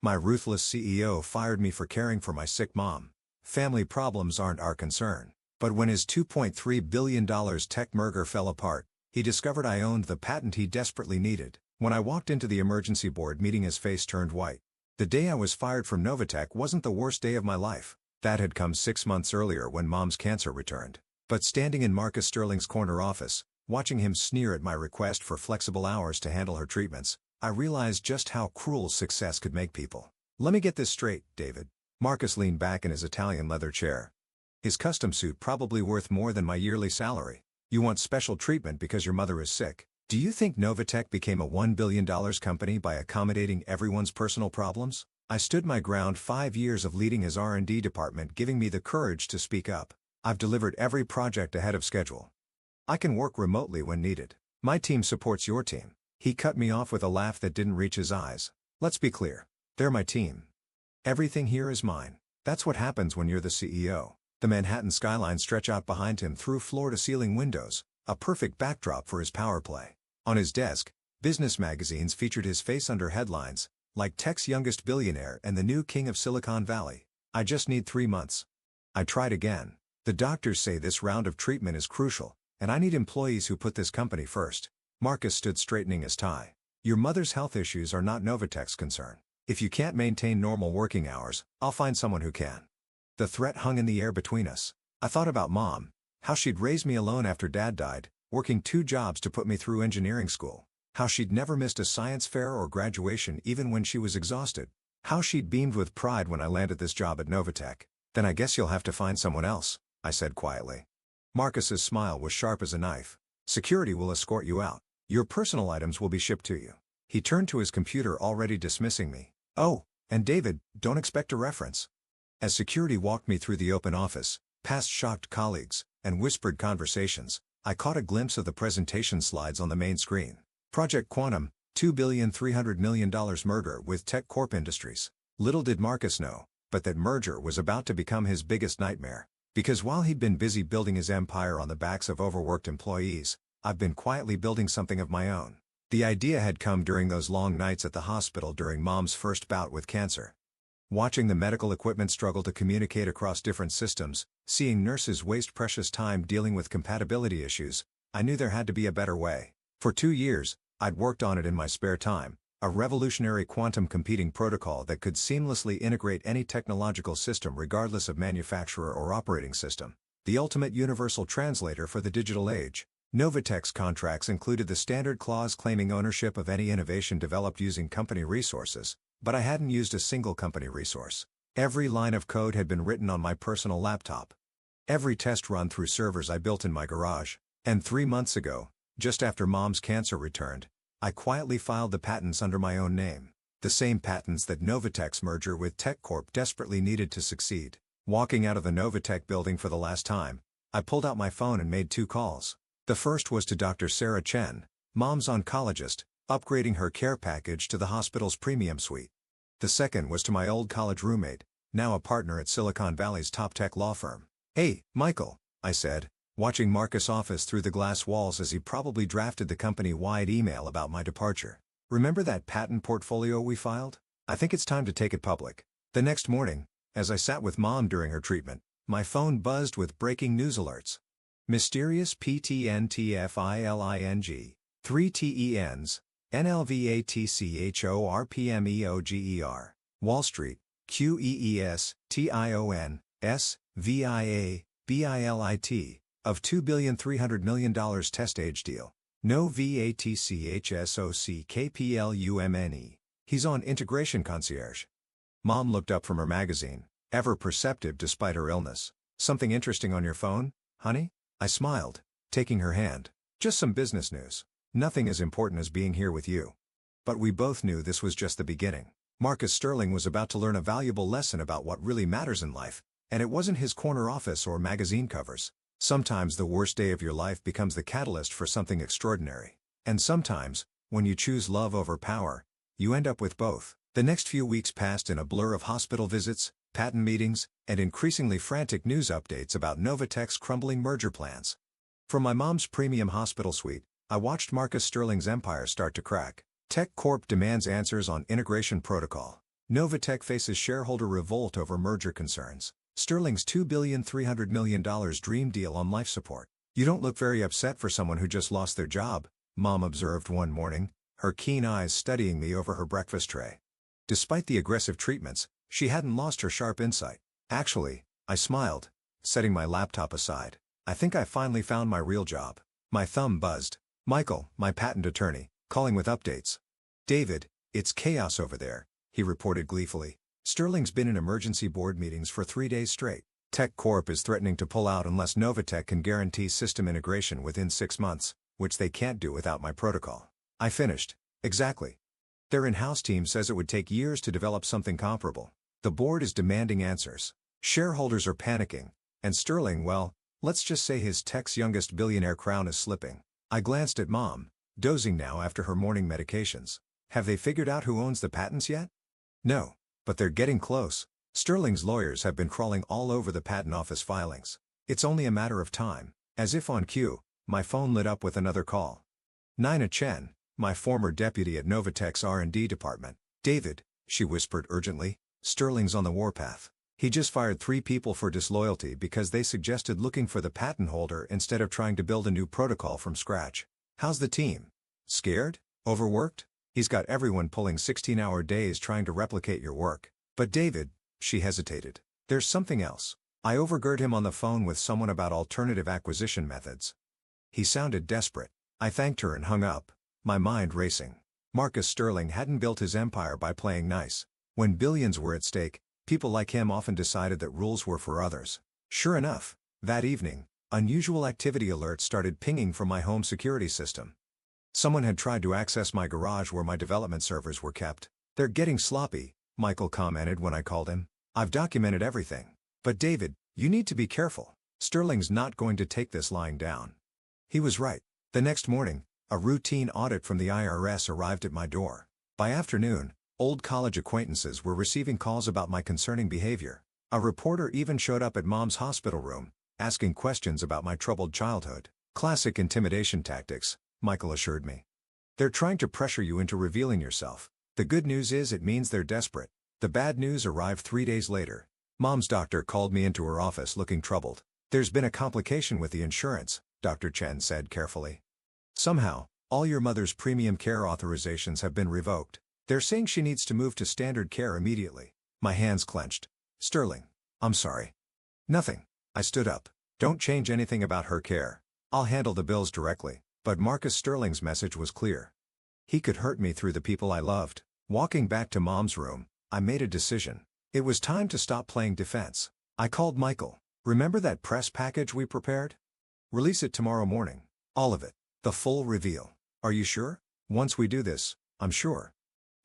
My ruthless CEO fired me for caring for my sick mom. Family problems aren't our concern. But when his $2.3 billion tech merger fell apart, he discovered I owned the patent he desperately needed. When I walked into the emergency board meeting, his face turned white. The day I was fired from Novatech wasn't the worst day of my life. That had come 6 months earlier when Mom's cancer returned. But standing in Marcus Sterling's corner office, watching him sneer at my request for flexible hours to handle her treatments, I realized just how cruel success could make people. Let me get this straight, David. Marcus leaned back in his Italian leather chair. His custom suit probably worth more than my yearly salary. You want special treatment because your mother is sick. Do you think Novatech became a $1 billion company by accommodating everyone's personal problems? I stood my ground. 5 years of leading his R&D department giving me the courage to speak up. I've delivered every project ahead of schedule. I can work remotely when needed. My team supports your team. He cut me off with a laugh that didn't reach his eyes. Let's be clear. They're my team. Everything here is mine. That's what happens when you're the CEO. The Manhattan skyline stretched out behind him through floor-to-ceiling windows, a perfect backdrop for his power play. On his desk, business magazines featured his face under headlines, like Tech's youngest billionaire and the new king of Silicon Valley. I just need 3 months. I tried again. The doctors say this round of treatment is crucial, and I need employees who put this company first. Marcus stood straightening his tie. Your mother's health issues are not Novatech's concern. If you can't maintain normal working hours, I'll find someone who can. The threat hung in the air between us. I thought about Mom, how she'd raised me alone after Dad died, working 2 jobs to put me through engineering school. How she'd never missed a science fair or graduation even when she was exhausted. How she'd beamed with pride when I landed this job at Novatech. Then I guess you'll have to find someone else, I said quietly. Marcus's smile was sharp as a knife. Security will escort you out. Your personal items will be shipped to you. He turned to his computer, already dismissing me. Oh, and David, don't expect a reference. As security walked me through the open office, past shocked colleagues, and whispered conversations, I caught a glimpse of the presentation slides on the main screen. Project Quantum, $2.3 billion merger with Tech Corp Industries. Little did Marcus know, but that merger was about to become his biggest nightmare. Because while he'd been busy building his empire on the backs of overworked employees, I've been quietly building something of my own. The idea had come during those long nights at the hospital during Mom's first bout with cancer. Watching the medical equipment struggle to communicate across different systems, seeing nurses waste precious time dealing with compatibility issues, I knew there had to be a better way. For 2 years, I'd worked on it in my spare time, a revolutionary quantum computing protocol that could seamlessly integrate any technological system regardless of manufacturer or operating system. The ultimate universal translator for the digital age. Novatech's contracts included the standard clause claiming ownership of any innovation developed using company resources, but I hadn't used a single company resource. Every line of code had been written on my personal laptop. Every test run through servers I built in my garage. And 3 months ago, just after Mom's cancer returned, I quietly filed the patents under my own name. The same patents that Novatech's merger with Tech Corp desperately needed to succeed. Walking out of the Novatech building for the last time, I pulled out my phone and made 2 calls. The first was to Dr. Sarah Chen, Mom's oncologist, upgrading her care package to the hospital's premium suite. The second was to my old college roommate, now a partner at Silicon Valley's top tech law firm. Hey, Michael, I said, watching Marcus' office through the glass walls as he probably drafted the company-wide email about my departure. Remember that patent portfolio we filed? I think it's time to take it public. The next morning, as I sat with Mom during her treatment, my phone buzzed with breaking news alerts. Mysterious PTNTFILING, 3 TENs, NLVATCHORPMEOGER, Wall Street, QEES, TION, SVIA, BILIT, of $2.3 billion test age deal. No VATCHSOCKPLUMNE. He's on Integration Concierge. Mom looked up from her magazine, ever perceptive despite her illness. Something interesting on your phone, honey? I smiled, taking her hand. Just some business news. Nothing as important as being here with you. But we both knew this was just the beginning. Marcus Sterling was about to learn a valuable lesson about what really matters in life, and it wasn't his corner office or magazine covers. Sometimes the worst day of your life becomes the catalyst for something extraordinary. And sometimes, when you choose love over power, you end up with both. The next few weeks passed in a blur of hospital visits, patent meetings, and increasingly frantic news updates about Novatech's crumbling merger plans. From my mom's premium hospital suite, I watched Marcus Sterling's empire start to crack. Tech Corp demands answers on integration protocol. Novatech faces shareholder revolt over merger concerns. Sterling's $2,300,000,000 dream deal on life support. You don't look very upset for someone who just lost their job, Mom observed one morning, her keen eyes studying me over her breakfast tray. Despite the aggressive treatments, she hadn't lost her sharp insight. Actually, I smiled, setting my laptop aside. I think I finally found my real job. My thumb buzzed. Michael, my patent attorney, calling with updates. David, it's chaos over there, he reported gleefully. Sterling's been in emergency board meetings for 3 days straight. Tech Corp is threatening to pull out unless Novatech can guarantee system integration within 6 months, which they can't do without my protocol. I finished. Exactly. Their in-house team says it would take years to develop something comparable. The board is demanding answers. Shareholders are panicking, and Sterling, well, let's just say his tech's youngest billionaire crown is slipping. I glanced at Mom, dozing now after her morning medications. Have they figured out who owns the patents yet? No, but they're getting close. Sterling's lawyers have been crawling all over the patent office filings. It's only a matter of time. As if on cue, my phone lit up with another call. Nina Chen, my former deputy at Novatech's R&D department. David, she whispered urgently, Sterling's on the warpath. He just fired 3 people for disloyalty because they suggested looking for the patent holder instead of trying to build a new protocol from scratch. How's the team? Scared? Overworked? He's got everyone pulling 16-hour days trying to replicate your work. But David, she hesitated. There's something else. I overheard him on the phone with someone about alternative acquisition methods. He sounded desperate. I thanked her and hung up, my mind racing. Marcus Sterling hadn't built his empire by playing nice. When billions were at stake, people like him often decided that rules were for others. Sure enough, that evening, unusual activity alerts started pinging from my home security system. Someone had tried to access my garage where my development servers were kept. They're getting sloppy, Michael commented when I called him. I've documented everything. But David, you need to be careful. Sterling's not going to take this lying down. He was right. The next morning, a routine audit from the IRS arrived at my door. By afternoon, old college acquaintances were receiving calls about my concerning behavior. A reporter even showed up at Mom's hospital room, asking questions about my troubled childhood. Classic intimidation tactics, Michael assured me. They're trying to pressure you into revealing yourself. The good news is it means they're desperate. The bad news arrived 3 days later. Mom's doctor called me into her office looking troubled. There's been a complication with the insurance, Dr. Chen said carefully. Somehow, all your mother's premium care authorizations have been revoked. They're saying she needs to move to standard care immediately. My hands clenched. Sterling, I'm sorry. Nothing. I stood up. Don't change anything about her care. I'll handle the bills directly. But Marcus Sterling's message was clear. He could hurt me through the people I loved. Walking back to Mom's room, I made a decision. It was time to stop playing defense. I called Michael. Remember that press package we prepared? Release it tomorrow morning. All of it. The full reveal. Are you sure? Once we do this, I'm sure.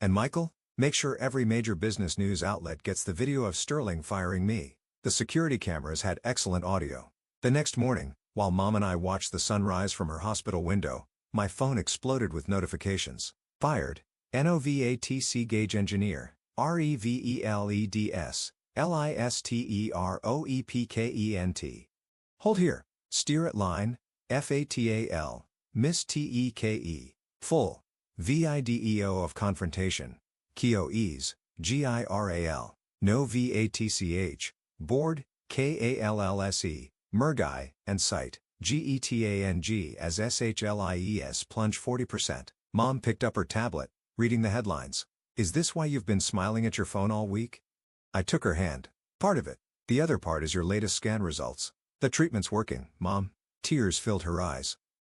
And Michael, make sure every major business news outlet gets the video of Sterling firing me. The security cameras had excellent audio. The next morning, while Mom and I watched the sunrise from her hospital window, my phone exploded with notifications. Fired. NOVATC Gauge Engineer. REVELEDS. LISTEROEPKENT. Hold here. Steer at line. FATAL. Miss TEKE. Full. VIDEO of confrontation. KIOEs. GIRAL. No VATCH. Board. KALLSE. Mergai, and Site, GETANG as SHLIES plunge 40%. Mom picked up her tablet, reading the headlines. Is this why you've been smiling at your phone all week? I took her hand. Part of it. The other part is your latest scan results. The treatment's working, Mom. Tears filled her eyes.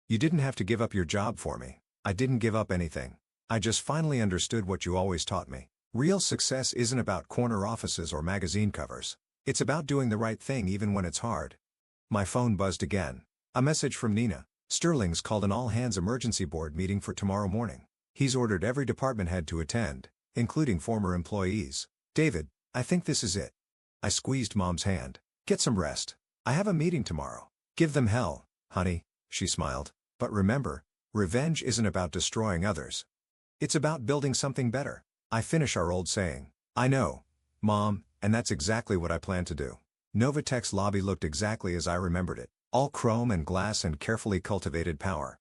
You didn't have to give up your job for me. I didn't give up anything. I just finally understood what you always taught me. Real success isn't about corner offices or magazine covers. It's about doing the right thing even when it's hard. My phone buzzed again. A message from Nina. Sterling's called an all-hands emergency board meeting for tomorrow morning. He's ordered every department head to attend, including former employees. David, I think this is it. I squeezed Mom's hand. Get some rest. I have a meeting tomorrow. Give them hell, honey, she smiled. But remember, revenge isn't about destroying others. It's about building something better. I finish our old saying. I know, Mom, and that's exactly what I plan to do. Novatech's lobby looked exactly as I remembered it, all chrome and glass and carefully cultivated power.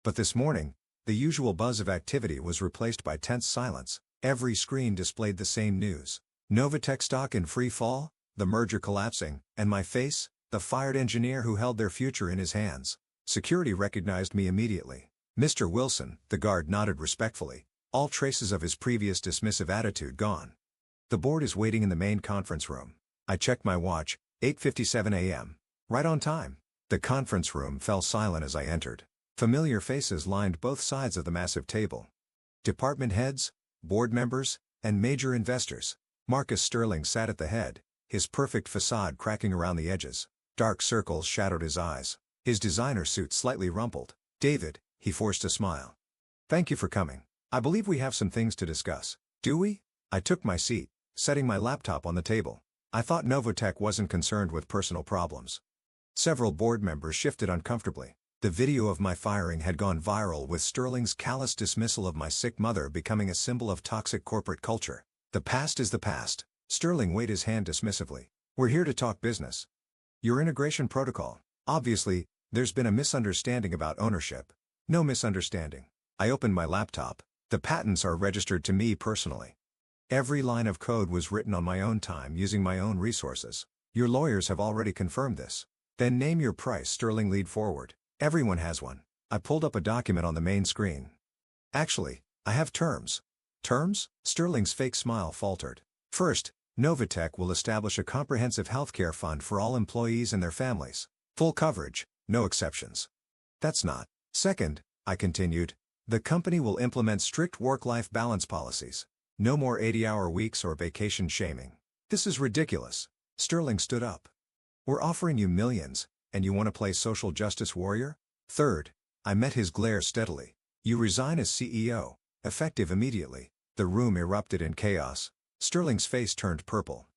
But this morning, the usual buzz of activity was replaced by tense silence. Every screen displayed the same news. Novatech stock in free fall, the merger collapsing, and my face, the fired engineer who held their future in his hands. Security recognized me immediately. Mr. Wilson, the guard nodded respectfully, all traces of his previous dismissive attitude gone. The board is waiting in the main conference room. I checked my watch, 8:57 a.m. Right on time. The conference room fell silent as I entered. Familiar faces lined both sides of the massive table. Department heads, board members, and major investors. Marcus Sterling sat at the head, his perfect facade cracking around the edges. Dark circles shadowed his eyes. His designer suit slightly rumpled. "David," he forced a smile. "Thank you for coming. I believe we have some things to discuss." "Do we?" I took my seat, setting my laptop on the table. I thought Novatech wasn't concerned with personal problems. Several board members shifted uncomfortably. The video of my firing had gone viral, with Sterling's callous dismissal of my sick mother becoming a symbol of toxic corporate culture. "The past is the past." Sterling waved his hand dismissively. "We're here to talk business. Your integration protocol. Obviously, there's been a misunderstanding about ownership." "No misunderstanding." I opened my laptop. "The patents are registered to me personally. Every line of code was written on my own time using my own resources. Your lawyers have already confirmed this." "Then name your price," Sterling leaned forward. "Everyone has one." I pulled up a document on the main screen. "Actually, I have terms." "Terms?" Sterling's fake smile faltered. "First, Novatech will establish a comprehensive healthcare fund for all employees and their families. Full coverage, no exceptions." "That's not." "Second," I continued, "the company will implement strict work-life balance policies. No more 80-hour weeks or vacation shaming." "This is ridiculous." Sterling stood up. "We're offering you millions, and you want to play social justice warrior?" "Third," I met his glare steadily, "you resign as CEO, effective immediately." The room erupted in chaos. Sterling's face turned purple.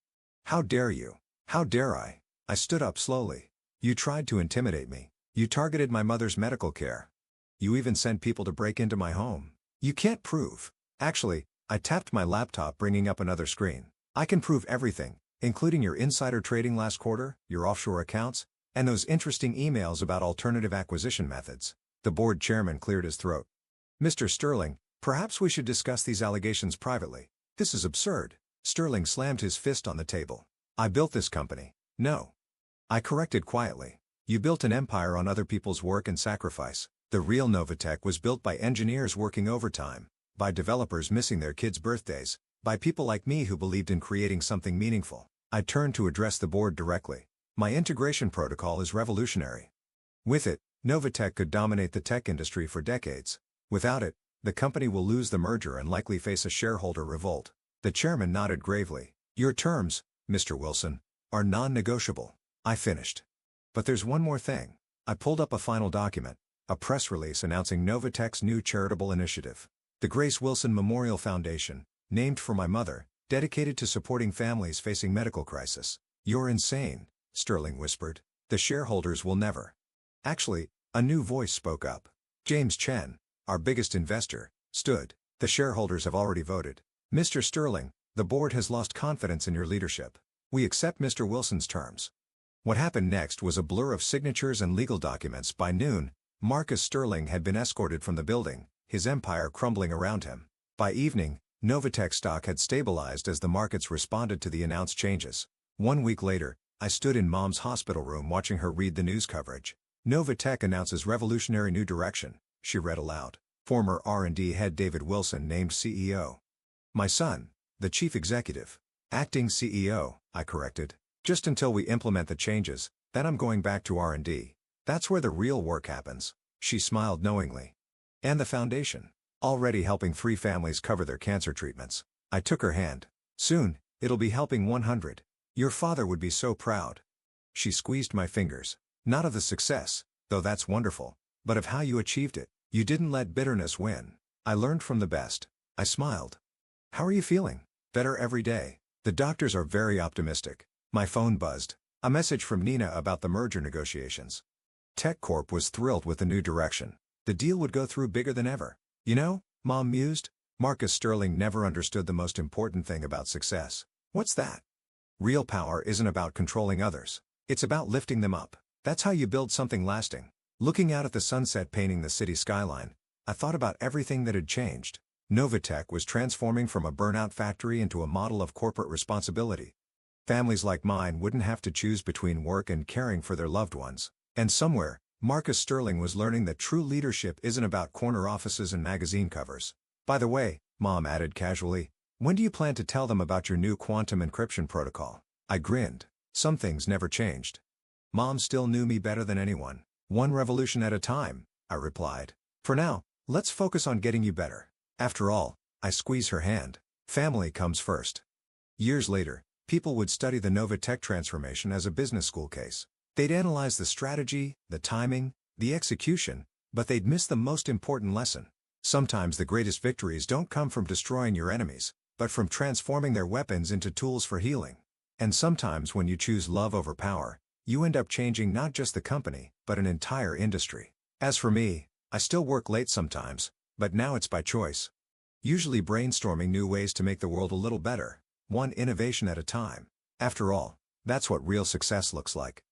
"How dare you? How dare I?" I stood up slowly. "You tried to intimidate me. You targeted my mother's medical care. You even sent people to break into my home. You can't prove." "Actually," I tapped my laptop, bringing up another screen. "I can prove everything, including your insider trading last quarter, your offshore accounts, and those interesting emails about alternative acquisition methods." The board chairman cleared his throat. "Mr. Sterling, perhaps we should discuss these allegations privately." "This is absurd." Sterling slammed his fist on the table. "I built this company." "No." I corrected quietly. "You built an empire on other people's work and sacrifice. The real Novatech was built by engineers working overtime, by developers missing their kids' birthdays, by people like me who believed in creating something meaningful." I turned to address the board directly. "My integration protocol is revolutionary. With it, Novatech could dominate the tech industry for decades. Without it, the company will lose the merger and likely face a shareholder revolt." The chairman nodded gravely. "Your terms, Mr. Wilson, are non-negotiable." I finished. "But there's one more thing." I pulled up a final document, a press release announcing Novatech's new charitable initiative. The Grace Wilson Memorial Foundation, named for my mother, dedicated to supporting families facing medical crisis. "You're insane," Sterling whispered. "The shareholders will never." Actually, a new voice spoke up. James Chen, our biggest investor, stood. "The shareholders have already voted. Mr. Sterling, the board has lost confidence in your leadership. We accept Mr. Wilson's terms." What happened next was a blur of signatures and legal documents. By noon, Marcus Sterling had been escorted from the building, his empire crumbling around him. By evening, Novatech stock had stabilized as the markets responded to the announced changes. 1 week later, I stood in Mom's hospital room watching her read the news coverage. "Novatech announces revolutionary new direction," she read aloud. "Former R&D head David Wilson named CEO. My son, the chief executive." "Acting CEO," I corrected. "Just until we implement the changes, then I'm going back to R&D. That's where the real work happens." She smiled knowingly. "And the foundation?" "Already helping 3 families cover their cancer treatments." I took her hand. "Soon, it'll be helping 100. Your father would be so proud." She squeezed my fingers. "Not of the success, though that's wonderful, but of how you achieved it. You didn't let bitterness win. I learned from the best." I smiled. "How are you feeling?" "Better every day. The doctors are very optimistic." My phone buzzed. A message from Nina about the merger negotiations. TechCorp was thrilled with the new direction. The deal would go through bigger than ever. "You know," Mom mused, "Marcus Sterling never understood the most important thing about success." "What's that?" "Real power isn't about controlling others. It's about lifting them up. That's how you build something lasting." Looking out at the sunset painting the city skyline, I thought about everything that had changed. Novatech was transforming from a burnout factory into a model of corporate responsibility. Families like mine wouldn't have to choose between work and caring for their loved ones. And somewhere, Marcus Sterling was learning that true leadership isn't about corner offices and magazine covers. By the way, Mom added casually, when do you plan to tell them about your new quantum encryption protocol? I grinned. Some things never changed. Mom still knew me better than anyone. One revolution at a time, I replied. For now, let's focus on getting you better. After all, I squeeze her hand. Family comes first. Years later, people would study the Novatech transformation as a business school case. They'd analyze the strategy, the timing, the execution, but they'd miss the most important lesson. Sometimes the greatest victories don't come from destroying your enemies, but from transforming their weapons into tools for healing. And sometimes when you choose love over power, you end up changing not just the company, but an entire industry. As for me, I still work late sometimes, but now it's by choice. Usually brainstorming new ways to make the world a little better, one innovation at a time. After all, that's what real success looks like.